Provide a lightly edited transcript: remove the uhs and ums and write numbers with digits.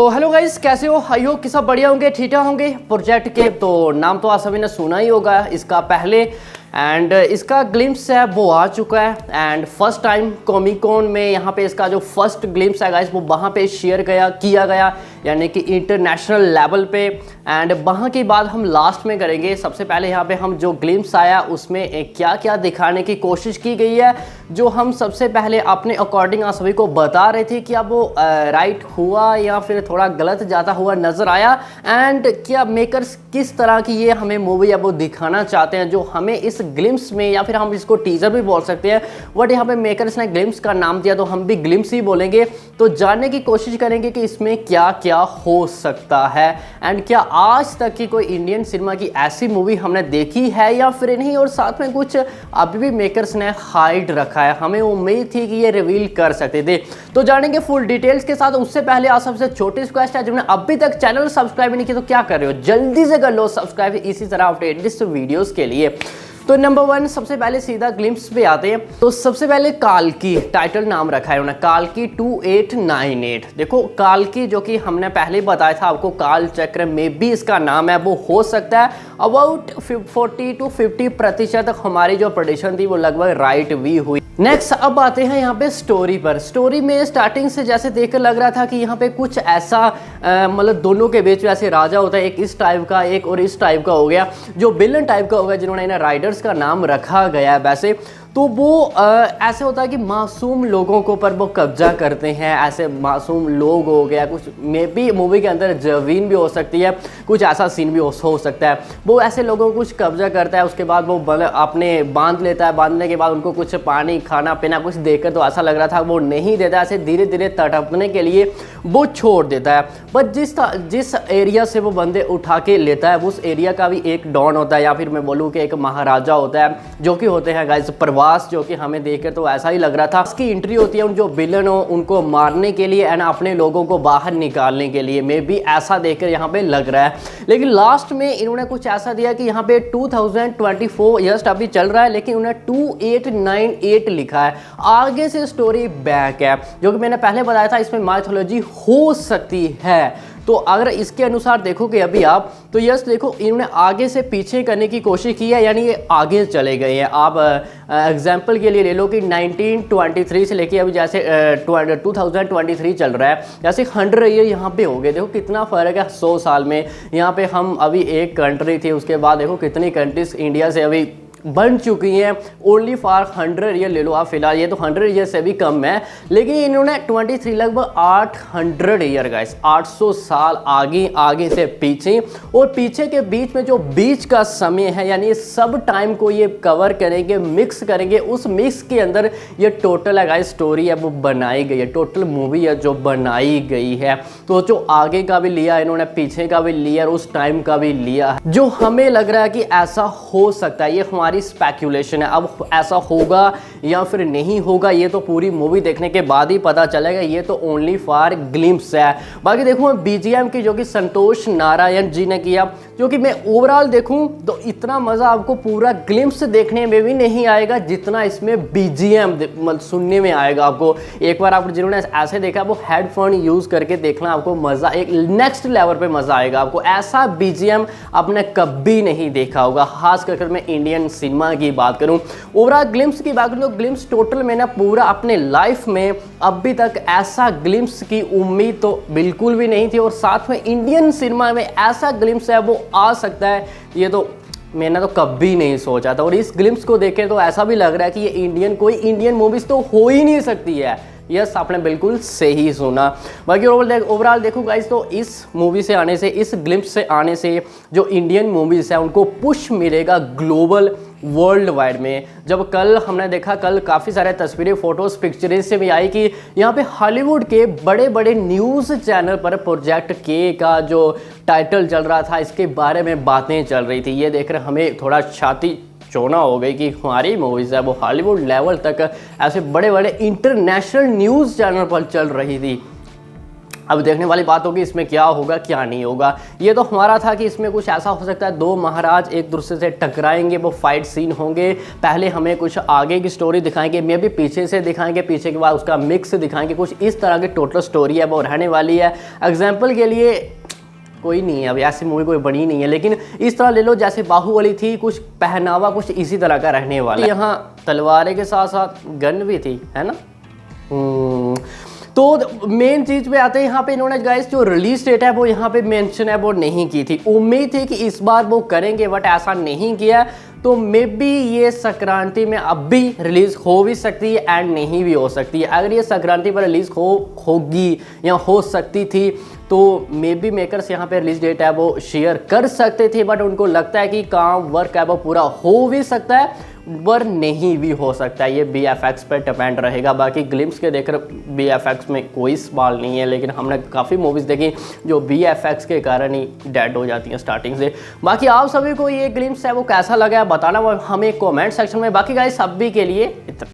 Hello guys, कैसे हो? I hope कि सब बढ़िया होंगे, ठीक होंगे। प्रोजेक्ट के तो नाम तो आप सभी ने सुना ही होगा इसका पहले, एंड इसका ग्लिम्स है वो आ चुका है। एंड फर्स्ट टाइम कॉमिकॉन में यहाँ पे इसका जो फर्स्ट ग्लिम्स है गाइस वो वहाँ पे शेयर किया गया, यानी कि इंटरनेशनल लेवल पे। एंड वहाँ की बात हम लास्ट में करेंगे। सबसे पहले यहाँ पे हम जो ग्लिम्स आया उसमें क्या क्या दिखाने की कोशिश की गई है, जो हम सबसे पहले अपने अकॉर्डिंग आप सभी को बता रहे थे कि अब वो राइट हुआ या फिर थोड़ा गलत जाता हुआ नज़र आया। एंड क्या मेकर्स किस तरह की ये हमें मूवी अब वो दिखाना चाहते हैं, जो हमें इस ग्लिम्स में, या फिर हम इसको टीजर भी बोल सकते हैं, बट यहाँ पे मेकर्स ने ग्लिम्स का नाम दिया तो हम भी ग्लिम्स ही बोलेंगे। तो जानने की कोशिश करेंगे कि इसमें क्या क्या हो सकता है, एंड क्या आज तक की कोई इंडियन सिनेमा की ऐसी मूवी हमने देखी है या फिर नहीं, और साथ में कुछ अभी भी मेकर्स ने हाइड रखा है। हमें उम्मीद थी कि ये रिवील कर सकते थे। तो जानेंगे फुल डिटेल्स के साथ। उससे पहले आप सबसे छोटी रिक्वेस्ट है, जिन्होंने अभी तक चैनल सब्सक्राइब नहीं किया तो क्या कर रहे हो, जल्दी से कर लो सब्सक्राइब इसी तरह अपडेटेड वीडियोस के लिए। तो नंबर 1, सबसे पहले सीधा ग्लिम्स पे आते हैं। तो सबसे पहले काल्की टाइटल नाम रखा है उन्होंने, काल्की 2898। देखो काल्की जो कि हमने पहले ही बताया था आपको, काल चक्र में भी इसका नाम है, वो हो सकता है अबाउट 40 to 50% हमारी जो प्रेडिक्शन थी वो लगभग राइट भी हुई। नेक्स्ट अब आते हैं यहाँ पे स्टोरी पर। स्टोरी में स्टार्टिंग से जैसे देखकर लग रहा था कि यहाँ पे कुछ ऐसा मतलब दोनों के बीच में ऐसे राजा होता है, एक इस टाइप का एक और इस टाइप का हो गया, जो विलन टाइप का होगा जिन्होंने इन्हें राइडर्स का नाम रखा गया है। वैसे तो वो ऐसे होता है कि मासूम लोगों को पर वो कब्जा करते हैं, ऐसे मासूम लोग हो गया, कुछ मे बी मूवी के अंदर जवीन भी हो सकती है, कुछ ऐसा सीन भी हो सकता है। वो ऐसे लोगों को कुछ कब्जा करता है, उसके बाद वो अपने बांध लेता है, बांधने के बाद उनको कुछ पानी खाना पीना कुछ देकर तो ऐसा लग रहा था वो नहीं देता, ऐसे धीरे धीरे तड़पने के लिए वो छोड़ देता है। बट जिस एरिया से वो बंदे उठा के लेता है उस एरिया का भी एक डॉन होता है, या फिर मैं बोलूँ कि एक महाराजा होता है, जो कि होते हैं गाइस जो कि हमें देखकर तो ऐसा ही लग रहा था। इसकी एंट्री होती है उन जो विलन हो उनको मारने के लिए एंड अपने लोगों को बाहर निकालने के लिए, मे बी ऐसा देखकर यहाँ पे लग रहा है। लेकिन लास्ट में इन्होंने कुछ ऐसा दिया कि यहाँ पे 2024 जस्ट अभी चल रहा है, लेकिन उन्होंने 2898 लिखा है। आगे से स्टोरी बैक है, जो कि मैंने पहले बताया था इसमें माइथोलॉजी हो सकती है। तो अगर इसके अनुसार देखोगे अभी आप, तो यस देखो इन्होंने आगे से पीछे करने की कोशिश की है, यानी ये आगे चले गए हैं। आप एग्जाम्पल के लिए ले लो कि 1923 से लेके अभी जैसे 2023 चल रहा है, जैसे 100 ईयर यहाँ पे हो गए। देखो कितना फ़र्क है 100 साल में। यहाँ पे हम अभी एक कंट्री थी, उसके बाद देखो कितनी कंट्रीज इंडिया से अभी बन चुकी हैं। ओनली फॉर 100 ईयर ले लो आप, फिलहाल ये तो 100 ईयर से भी कम है, लेकिन इन्होंने 23 लगभग 800 ईयर गाइस, 800 साल आगे से पीछे, और पीछे के बीच में जो बीच का समय है, यानी सब टाइम को ये कवर करेंगे, मिक्स करेंगे। उस मिक्स के अंदर ये टोटल है गाइस स्टोरी है वो बनाई गई है, टोटल मूवी है जो बनाई गई है। तो जो आगे का भी लिया इन्होंने, पीछे का भी लिया और उस टाइम का भी लिया, जो हमें लग रहा है कि ऐसा हो सकता है। ये हमारी स्पेक्यूलेशन है, अब ऐसा होगा या फिर नहीं होगा ये तो पूरी मूवी देखने के बाद ही पता चलेगा। ये तो ओनली फॉर ग्लिम्स है। बाकी देखो बीजीएम की जो कि संतोष नारायण जी ने किया, जो कि मैं ओवरऑल देखूं तो इतना मजा आपको पूरा ग्लिम्स देखने में भी नहीं आएगा जितना इसमें बीजीएम सुनने में आएगा आपको। एक बार आप जिन्होंने ऐसे देखा वो हेडफोन यूज करके देखना, आपको मजा एक नेक्स्ट लेवल पे मजा आएगा आपको। ऐसा बीजीएम आपने कभी नहीं देखा होगा, खास करके मैं इंडियन सिनेमा की बात करूं। ओवरऑल ग्लिम्स की बात करूं तो ग्लिम्स टोटल मैंने पूरा अपने लाइफ में अभी तक ऐसा ग्लिम्स की उम्मीद तो बिल्कुल भी नहीं थी, और साथ में इंडियन सिनेमा में ऐसा ग्लिम्स है वो आ सकता है ये तो मैंने तो कभी नहीं सोचा था। और इस ग्लिम्स को देखे तो ऐसा भी लग रहा है कि ये कोई इंडियन मूवीज तो हो ही नहीं सकती है। यस, आपने बिल्कुल सही सुना। बाकी ओवरऑल देखो गाइस, तो इस मूवी से आने से, इस ग्लिम्स से आने से जो इंडियन मूवीज़ है उनको पुश मिलेगा ग्लोबल वर्ल्ड वाइड में। जब कल हमने देखा, कल काफ़ी सारे तस्वीरें फोटोज़ पिक्चरें से भी आई कि यहाँ पे हॉलीवुड के बड़े बड़े न्यूज़ चैनल पर प्रोजेक्ट के का जो टाइटल चल रहा था इसके बारे में बातें चल रही थी। ये देखकर हमें थोड़ा छाती चौना हो गई कि हमारी मूवीज़ है वो हॉलीवुड लेवल तक ऐसे बड़े बड़े इंटरनेशनल न्यूज़ चैनल पर चल रही थी। अब देखने वाली बात होगी इसमें क्या होगा क्या नहीं होगा। ये तो हमारा था कि इसमें कुछ ऐसा हो सकता है, दो महाराज एक दूसरे से टकराएंगे, वो फाइट सीन होंगे, पहले हमें कुछ आगे की स्टोरी दिखाएंगे, मे भी पीछे से दिखाएंगे, पीछे के बाद उसका मिक्स दिखाएंगे, कुछ इस तरह की टोटल स्टोरी है वो रहने वाली है। एग्जाम्पल के लिए कोई नहीं है, अभी ऐसी मूवी कोई बनी नहीं है, लेकिन इस तरह ले लो जैसे बाहुबली थी, कुछ पहनावा कुछ इसी तरह का रहने वाला है। यहाँ तलवारें के साथ साथ गन भी थी, है ना। तो मेन चीज़ पे आते हैं यहाँ पे, इन्होंने गाइस जो रिलीज डेट है वो यहाँ पे मेंशन है वो नहीं की थी। उम्मीद थी कि इस बार वो करेंगे बट ऐसा नहीं किया, तो मे बी ये संक्रांति में अब भी रिलीज हो भी सकती है एंड नहीं भी हो सकती है। अगर ये संक्रांति पर रिलीज होगी या हो सकती थी तो मे बी मेकर्स यहाँ पे रिलीज डेट है वो शेयर कर सकते थे, बट उनको लगता है कि काम वर्क है वो पूरा हो भी सकता है पर नहीं भी हो सकता है। ये VFX पर डिपेंड रहेगा। बाकी ग्लिम्स के देखकर VFX में कोई सवाल नहीं है, लेकिन हमने काफ़ी मूवीज़ देखी जो VFX के कारण ही डेड हो जाती हैं स्टार्टिंग से। बाकी आप सभी को ये ग्लिम्स है वो कैसा लगा है बताना हमें कमेंट सेक्शन में। बाकी गाइस सभी के लिए इतना